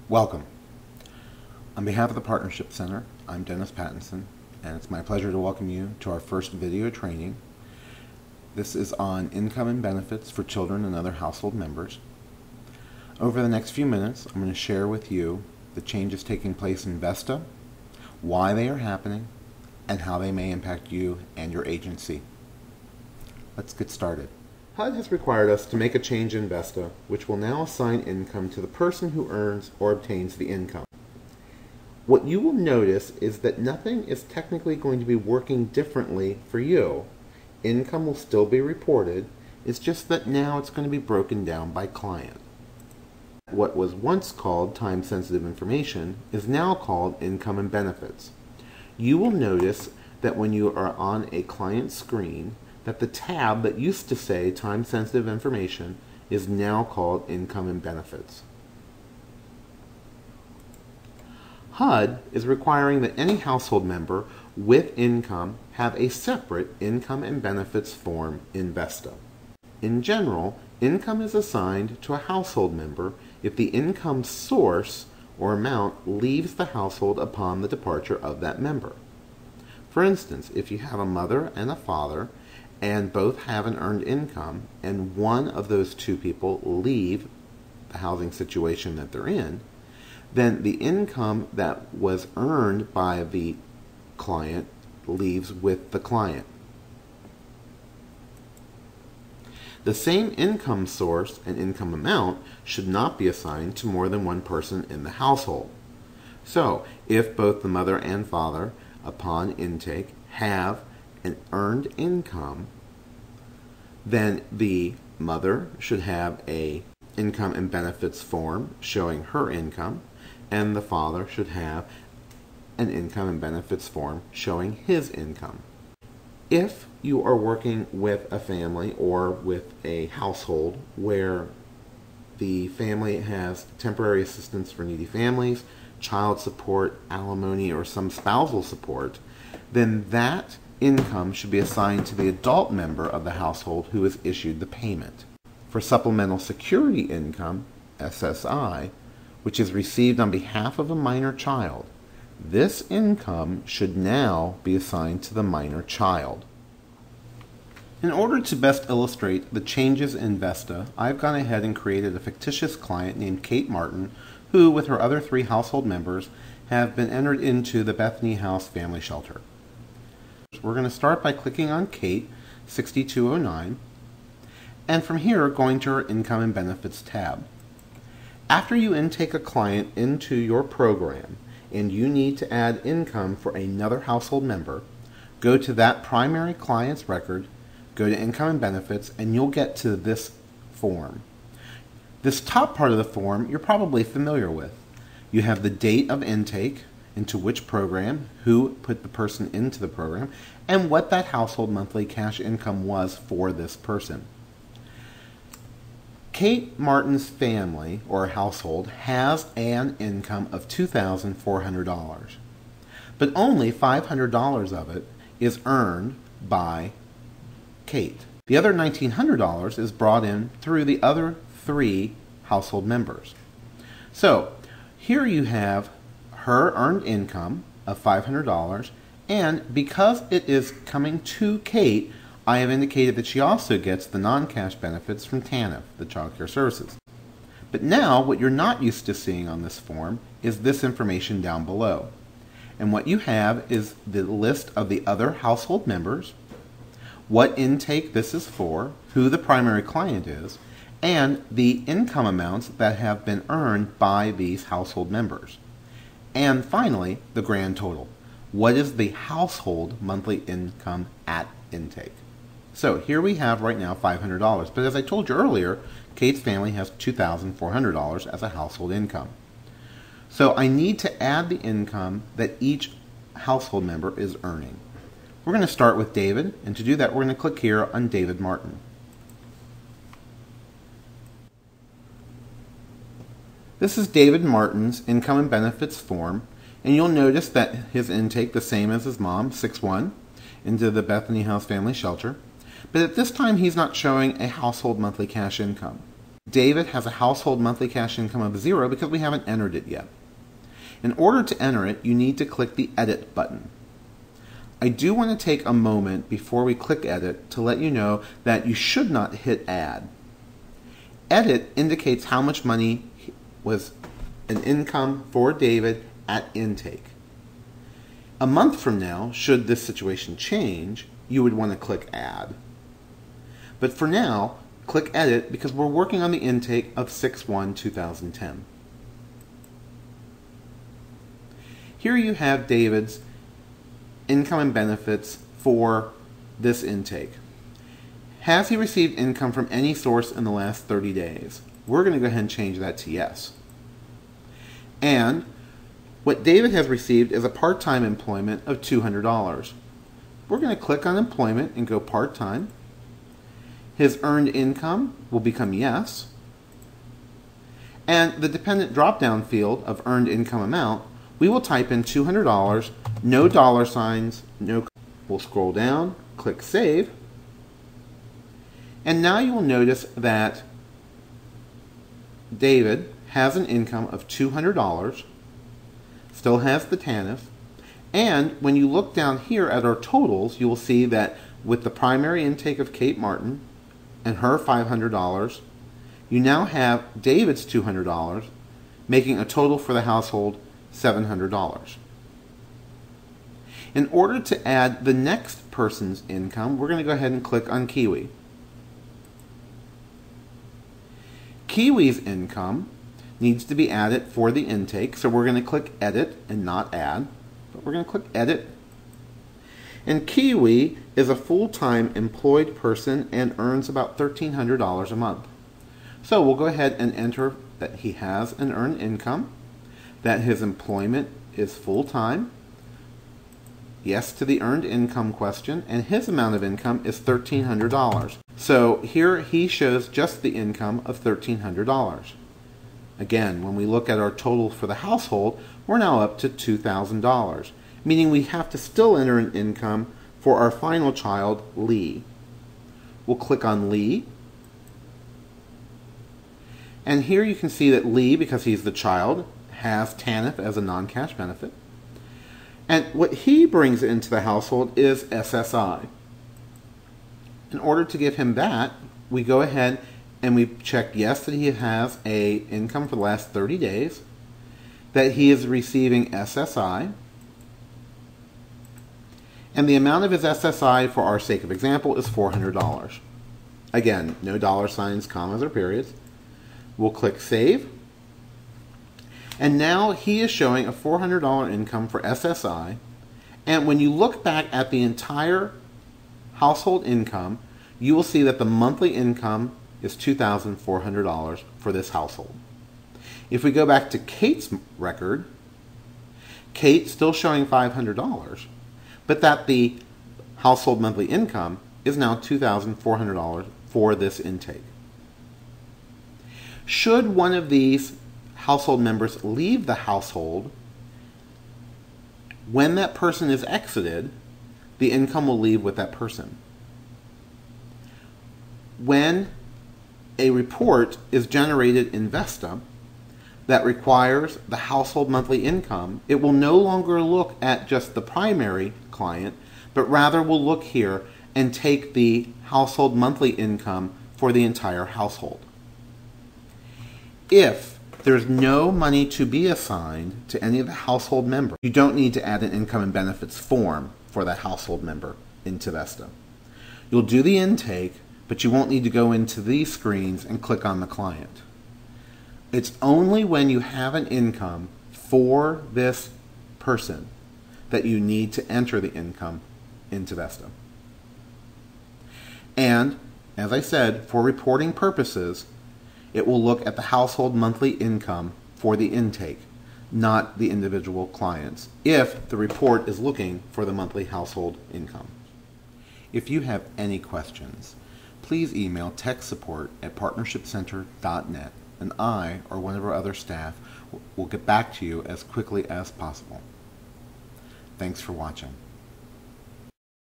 Welcome. On behalf of the Partnership Center, I'm Dennis Pattinson, and it's my pleasure to welcome you to our first video training. This is on income and benefits for children and other household members. Over the next few minutes, I'm going to share with you the changes taking place in VESTA, why they are happening, and how they may impact you and your agency. Let's get started. HUD has required us to make a change in VESTA, which will now assign income to the person who earns or obtains the income. What you will notice is that nothing is technically going to be working differently for you. Income will still be reported, it's just that now it's going to be broken down by client. What was once called time-sensitive information is now called income and benefits. You will notice that when you are on a client screen, that the tab that used to say time-sensitive information is now called income and benefits. HUD is requiring that any household member with income have a separate income and benefits form in VESTA. In general, income is assigned to a household member if the income source or amount leaves the household upon the departure of that member. For instance, if you have a mother and a father and both have an earned income, and one of those two people leave the housing situation that they're in, then the income that was earned by the client leaves with the client. The same income source and income amount should not be assigned to more than one person in the household. So, if both the mother and father, upon intake, have an earned income, then the mother should have a income and benefits form showing her income, and the father should have an income and benefits form showing his income. If you are working with a family or with a household where the family has temporary assistance for needy families, child support, alimony, or some spousal support, then that income should be assigned to the adult member of the household who has issued the payment. For supplemental security income, SSI, which is received on behalf of a minor child, this income should now be assigned to the minor child. In order to best illustrate the changes in VESTA, I've gone ahead and created a fictitious client named Kate Martin, who, with her other 3 household members, have been entered into the Bethany House Family Shelter. We're going to start by clicking on Kate, 6209, and from here going to her Income and Benefits tab. After you intake a client into your program and you need to add income for another household member, go to that primary client's record, go to Income and Benefits, and you'll get to this form. This top part of the form you're probably familiar with. You have the date of intake, into which program, who put the person into the program, and what that household monthly cash income was for this person. Kate Martin's family or household has an income of $2,400, but only $500 of it is earned by Kate. The other $1,900 is brought in through the other 3 household members. So here you have her earned income of $500, and because it is coming to Kate, I have indicated that she also gets the non-cash benefits from TANF, the Child Care Services. But now what you're not used to seeing on this form is this information down below. And what you have is the list of the other household members, what intake this is for, who the primary client is, and the income amounts that have been earned by these household members. And finally, the grand total. What is the household monthly income at intake? So here we have right now $500, but as I told you earlier, Kate's family has $2,400 as a household income. So I need to add the income that each household member is earning. We're going to start with David, and to do that we're going to click here on David Martin. This is David Martin's income and benefits form, and you'll notice that his intake the same as his mom, 6-1, into the Bethany House Family Shelter. But at this time he's not showing a household monthly cash income. David has a household monthly cash income of 0 because we haven't entered it yet. In order to enter it, you need to click the Edit button. I do want to take a moment before we click Edit to let you know that you should not hit Add. Edit indicates how much money was an income for David at intake. A month from now, should this situation change, you would want to click Add. But for now, click Edit because we're working on the intake of 6/1/2010. Here you have David's income and benefits for this intake. Has he received income from any source in the last 30 days? We're going to go ahead and change that to yes. And what David has received is a part-time employment of $200. We're going to click on employment and go part-time. His earned income will become yes. And the dependent drop-down field of earned income amount, we will type in $200, no dollar signs, no. We'll scroll down, click Save. And now you will notice that David has an income of $200, still has the TANF, and when you look down here at our totals, you will see that with the primary intake of Kate Martin and her $500, you now have David's $200, making a total for the household $700. In order to add the next person's income, we're going to go ahead and click on Kiwi. Kiwi's income needs to be added for the intake, so we're going to click Edit and not Add, but we're going to click Edit. And Kiwi is a full-time employed person and earns about $1,300 a month. So we'll go ahead and enter that he has an earned income, that his employment is full-time, yes to the earned income question, and his amount of income is $1,300. So here he shows just the income of $1,300. Again, when we look at our total for the household, we're now up to $2,000, meaning we have to still enter an income for our final child, Lee. We'll click on Lee. And here you can see that Lee, because he's the child, has TANF as a non-cash benefit. And what he brings into the household is SSI. In order to give him that, we go ahead and we check yes that he has a income for the last 30 days, that he is receiving SSI, and the amount of his SSI, for our sake of example, is $400. Again, no dollar signs, commas, or periods. We'll click Save. And now he is showing a $400 income for SSI. And when you look back at the entire household income, you will see that the monthly income is $2,400 for this household. If we go back to Kate's record, Kate's still showing $500, but that the household monthly income is now $2,400 for this intake. Should one of these household members leave the household, when that person is exited, the income will leave with that person. When a report is generated in VESTA that requires the household monthly income, it will no longer look at just the primary client, but rather will look here and take the household monthly income for the entire household. If there's no money to be assigned to any of the household members, you don't need to add an income and benefits form for that household member into VESTA. You'll do the intake, but you won't need to go into these screens and click on the client. It's only when you have an income for this person that you need to enter the income into VESTA. And, as I said, for reporting purposes, it will look at the household monthly income for the intake, not the individual clients, if the report is looking for the monthly household income. If you have any questions, please email techsupport@partnershipcenter.net, and I or one of our other staff will get back to you as quickly as possible. Thanks for watching.